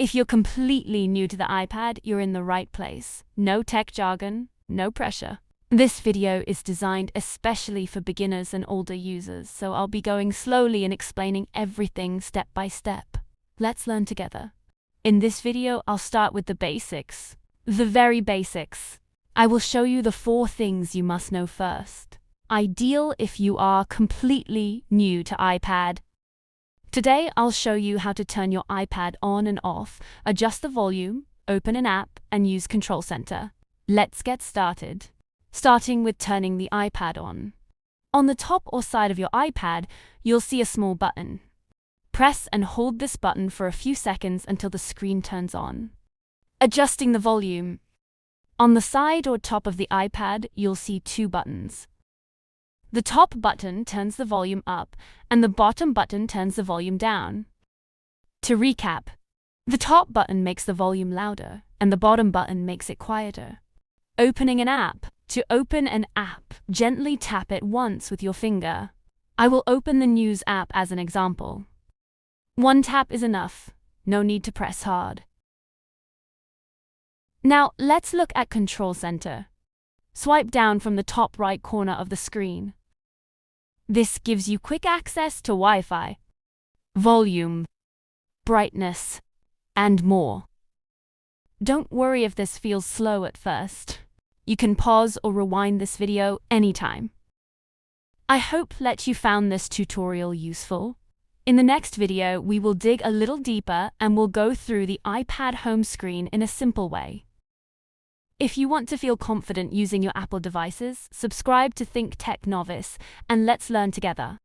If you're completely new to the iPad, you're in the right place. No tech jargon, no pressure. This video is designed especially for beginners and older users, so I'll be going slowly and explaining everything step by step. Let's learn together. In this video, I'll start with the basics. The very basics. I will show you the 4 things you must know first. Ideal if you are completely new to iPad. Today, I'll show you how to turn your iPad on and off, adjust the volume, open an app, and use Control Center. Let's get started. Starting with turning the iPad on. On the top or side of your iPad, you'll see a small button. Press and hold this button for a few seconds until the screen turns on. Adjusting the volume. On the side or top of the iPad, you'll see 2 buttons. The top button turns the volume up, and the bottom button turns the volume down. To recap, the top button makes the volume louder, and the bottom button makes it quieter. Opening an app. To open an app, gently tap it once with your finger. I will open the News app as an example. 1 tap is enough, no need to press hard. Now, let's look at Control Center. Swipe down from the top right corner of the screen. This gives you quick access to Wi-Fi, volume, brightness, and more. Don't worry if this feels slow at first. You can pause or rewind this video anytime. I hope that you found this tutorial useful. In the next video, we will dig a little deeper and we'll go through the iPad home screen in a simple way. If you want to feel confident using your Apple devices, subscribe to Think Tech Novice and let's learn together.